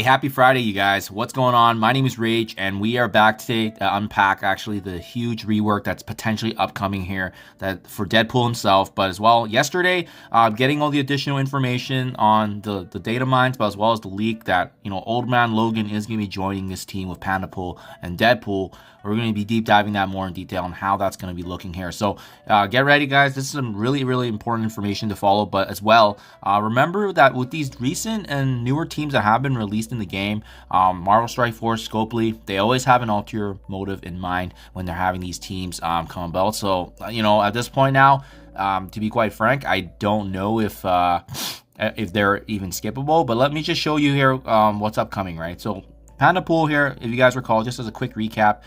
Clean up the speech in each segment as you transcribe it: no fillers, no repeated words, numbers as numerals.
Hey, happy Friday, you guys. What's going on? My name is Rayge, and we are back today to unpack actually the huge rework that's potentially upcoming here that for Deadpool himself, but as well yesterday, getting all the additional information on the data mines, but as well as the leak that, Old Man Logan is going to be joining this team with Pandapool and Deadpool. We're going to be deep diving that more in detail on how that's going to be looking here. So get ready, guys. This is some really, really important information to follow, but as well, remember that with these recent and newer teams that have been released in the game, Marvel Strike Force, SKIPPABLE, they always have an ulterior motive in mind when they're having these teams come about. So, at this point now, to be quite frank, I don't know if they're even skippable, but let me just show you here what's upcoming, right? So Pandapool here, if you guys recall, just as a quick recap,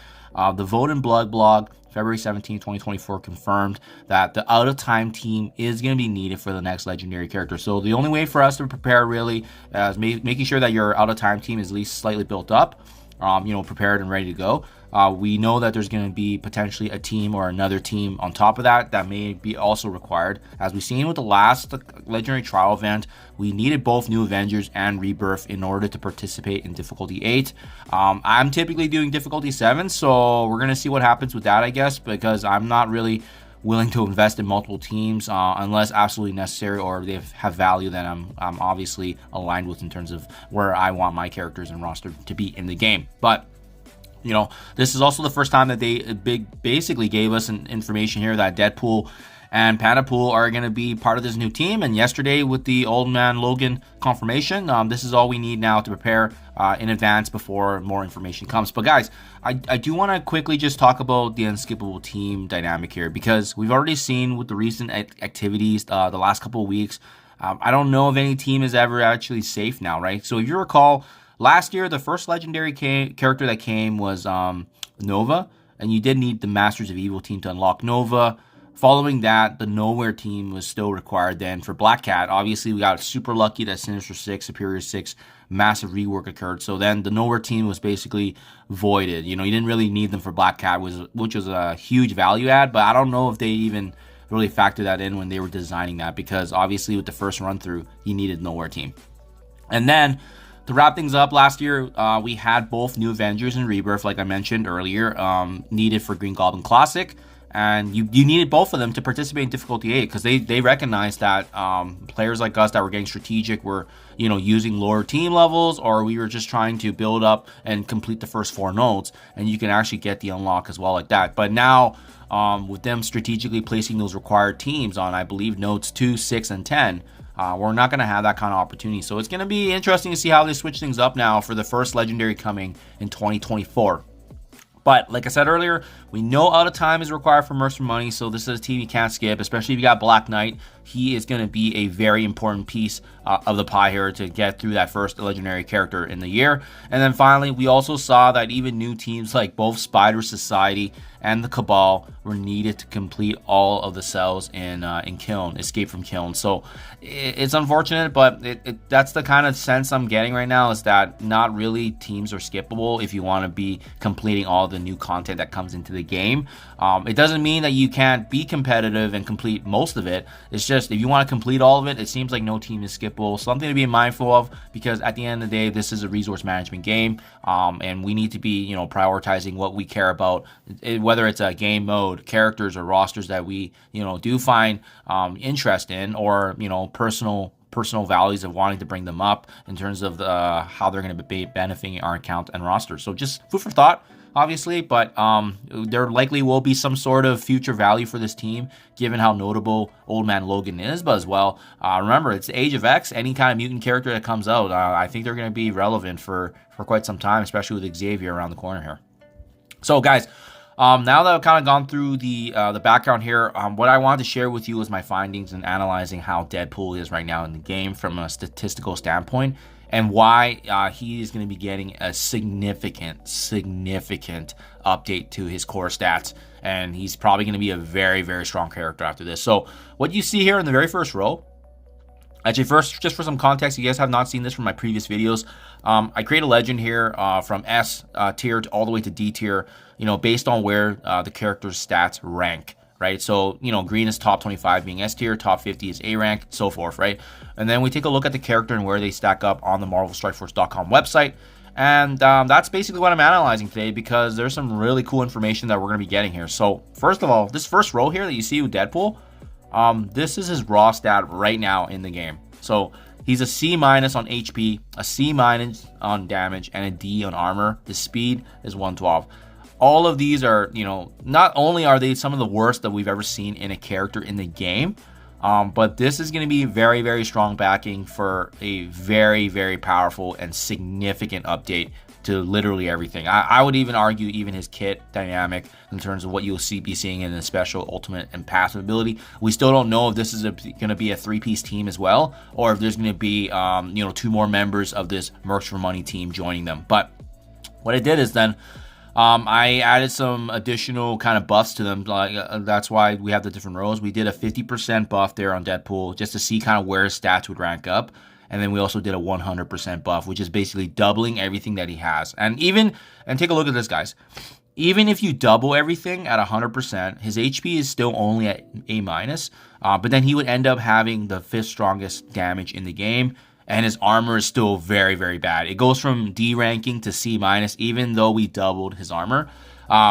the Vote in Blood blog, February 17, 2024, confirmed that the out-of-time team is going to be needed for the next legendary character. So the only way for us to prepare really is making sure that your out-of-time team is at least slightly built up, prepared and ready to go. We know that there's going to be potentially a team or another team on top of that may be also required. As we've seen with the last legendary trial event, we needed both New Avengers and Rebirth in order to participate in difficulty 8. I'm typically doing difficulty 7, so we're going to see what happens with that, I guess, because I'm not really willing to invest in multiple teams unless absolutely necessary or they have value that I'm obviously aligned with in terms of where I want my characters and roster to be in the game. But this is also the first time that they basically gave us an information here that Deadpool and Pandapool are going to be part of this new team. And yesterday with the Old Man Logan confirmation, this is all we need now to prepare in advance before more information comes. But guys, I do want to quickly just talk about the Unskippable team dynamic here, because we've already seen with the recent activities the last couple of weeks, I don't know if any team is ever actually safe now, right? So if you recall, last year, the first legendary character that came was Nova, and you did need the Masters of Evil team to unlock Nova. Following that, the Nowhere team was still required then for Black Cat. Obviously, we got super lucky that Sinister 6, Superior 6, massive rework occurred. So then the Nowhere team was basically voided. You didn't really need them for Black Cat, which was a huge value add, but I don't know if they even really factored that in when they were designing that, because obviously with the first run through, you needed Nowhere team. And then to wrap things up, last year, we had both New Avengers and Rebirth, like I mentioned earlier, needed for Green Goblin Classic. And you needed both of them to participate in Difficulty 8, because they recognized that players like us that were getting strategic were, using lower team levels, or we were just trying to build up and complete the first 4 nodes, and you can actually get the unlock as well like that. But now, with them strategically placing those required teams on, I believe, nodes 2, 6, and 10, we're not going to have that kind of opportunity. So it's going to be interesting to see how they switch things up now for the first legendary coming in 2024. But like I said earlier, we know out of time is required for MERCS for money, so this is a team you can't skip, especially if you got Black Knight. He is going to be a very important piece of the pie here to get through that first legendary character in the year. And then finally, we also saw that even new teams like both Spider Society and the Cabal were needed to complete all of the cells in Kiln, Escape from Kiln. So it's unfortunate, but that's the kind of sense I'm getting right now, is that not really teams are skippable if you want to be completing all the new content that comes into the game. It doesn't mean that you can't be competitive and complete most of it. It's just if you want to complete all of it, it seems like no team is skippable. Something to be mindful of, because at the end of the day, this is a resource management game, and we need to be prioritizing what we care about, whether it's a game mode, characters, or rosters that we do find interest in, or personal values of wanting to bring them up in terms of how they're going to be benefiting our account and roster. So just food for thought, obviously, but there likely will be some sort of future value for this team, given how notable Old Man Logan is. But as well, remember, it's the Age of X. Any kind of mutant character that comes out, I think they're going to be relevant for quite some time, especially with Xavier around the corner here. So guys, now that I've kind of gone through the background here, what I wanted to share with you is my findings in analyzing how Deadpool is right now in the game from a statistical standpoint, and why he is going to be getting a significant update to his core stats, and he's probably going to be a very, very strong character after this. So what you see here in the very first row, actually, first, just for some context, you guys have not seen this from my previous videos, I create a legend here from S tier all the way to D tier, based on where the character's stats rank right? So, you know, green is top 25 being S tier, top 50 is A rank, so forth, right? And then we take a look at the character and where they stack up on the MarvelStrikeForce.com website. And that's basically what I'm analyzing today, because there's some really cool information that we're going to be getting here. So first of all, this first row here that you see with Deadpool, this is his raw stat right now in the game. So he's a C- on HP, a C- on damage, and a D on armor. The speed is 112. All of these are, you know, not only are they some of the worst that we've ever seen in a character in the game, but this is going to be very, very strong backing for a very, very powerful and significant update to literally everything. I would even argue even his kit dynamic in terms of what you'll be seeing in the special, ultimate, and passive ability. We still don't know if this is going to be a 3-piece team as well, or if there's going to be, you know, 2 more members of this Mercs for Money team joining them. But what I did is then, I added some additional kind of buffs to them. That's why we have the different rows. We did a 50% buff there on Deadpool just to see kind of where his stats would rank up. And then we also did a 100% buff, which is basically doubling everything that he has. And take a look at this, guys. Even if you double everything at 100%, his HP is still only at A-. But then he would end up having the 5th strongest damage in the game. And his armor is still very, very bad. It goes from D ranking to C-, even though we doubled his armor,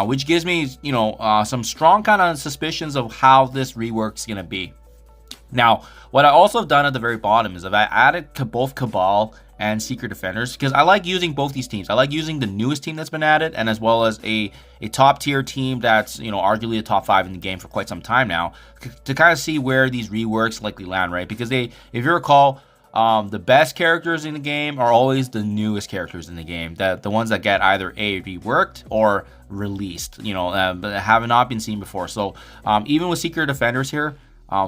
which gives me, you know, some strong kind of suspicions of how this rework's going to be. Now, what I also have done at the very bottom is I've added both Cabal and Secret Defenders, because I like using both these teams. I like using the newest team that's been added, and as well as a top tier team that's, you know, arguably a top 5 in the game for quite some time now, to kind of see where these reworks likely land, right? Because if you recall, the best characters in the game are always the newest characters in the game, the ones that get either A, reworked or released, you know, but have not been seen before. So even with Secret Defenders here,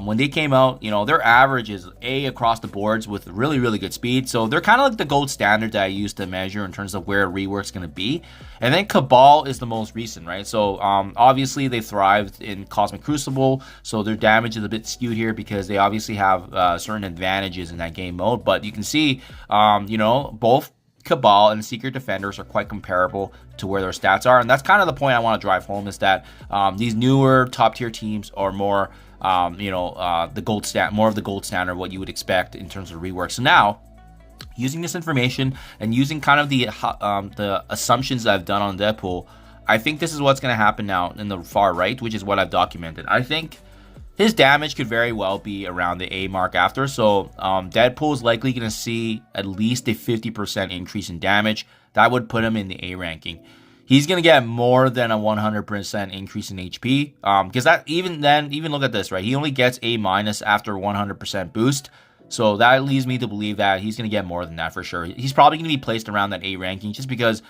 when they came out, you know, their average is A across the boards with really, really good speed. So they're kind of like the gold standard that I use to measure in terms of where a rework's going to be. And then Cabal is the most recent, right? So obviously they thrived in Cosmic Crucible, so their damage is a bit skewed here because they obviously have certain advantages in that game mode. But you can see, you know, both Cabal and Secret Defenders are quite comparable to where their stats are. And that's kind of the point I want to drive home, is that these newer top tier teams are more the gold more of the gold standard, what you would expect in terms of rework. So now, using this information and using kind of the assumptions that I've done on Deadpool, I think this is what's going to happen now in the far right, which is what I've documented. I think his damage could very well be around the A mark after. So Deadpool is likely going to see at least a 50% increase in damage. That would put him in the A ranking. He's going to get more than a 100% increase in HP. Because that even look at this, right? He only gets A- after 100% boost. So that leads me to believe that he's going to get more than that for sure. He's probably going to be placed around that A ranking just because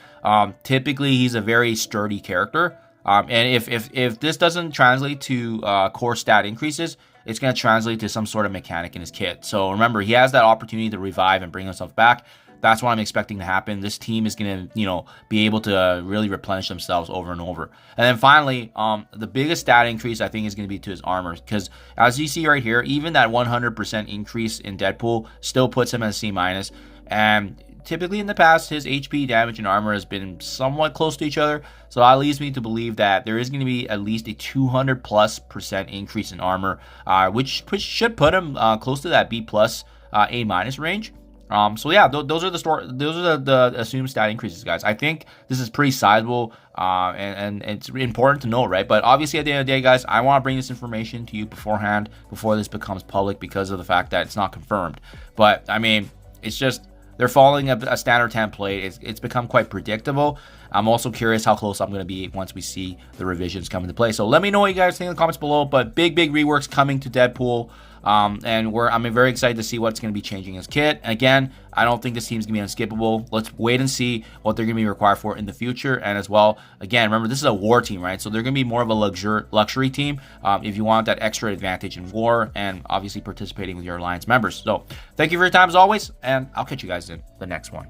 typically he's a very sturdy character. And if this doesn't translate to core stat increases, it's going to translate to some sort of mechanic in his kit. So remember, he has that opportunity to revive and bring himself back. That's what I'm expecting to happen. This team is going to, be able to really replenish themselves over and over. And then finally, the biggest stat increase I think is going to be to his armor, because as you see right here, even that 100% increase in Deadpool still puts him at C-. And typically in the past, his HP, damage, and armor has been somewhat close to each other. So that leads me to believe that there is going to be at least a 200+% increase in armor, which should put him close to that B+, A- range. So yeah, those are the assumed stat increases, guys. I think this is pretty sizable, and it's important to know, right? But obviously, at the end of the day, guys, I want to bring this information to you beforehand, before this becomes public, because of the fact that it's not confirmed. But I mean, it's just they're following a standard template. It's become quite predictable. I'm also curious how close I'm going to be once we see the revisions come into play. So let me know what you guys think in the comments below. But big reworks coming to Deadpool. And I'm very excited to see what's going to be changing his kit. Again, I don't think this team's going to be unskippable. Let's wait and see what they're going to be required for in the future. And as well, again, remember, this is a war team, right? So they're going to be more of a luxury team if you want that extra advantage in war, and obviously participating with your alliance members. So thank you for your time as always, and I'll catch you guys in the next one.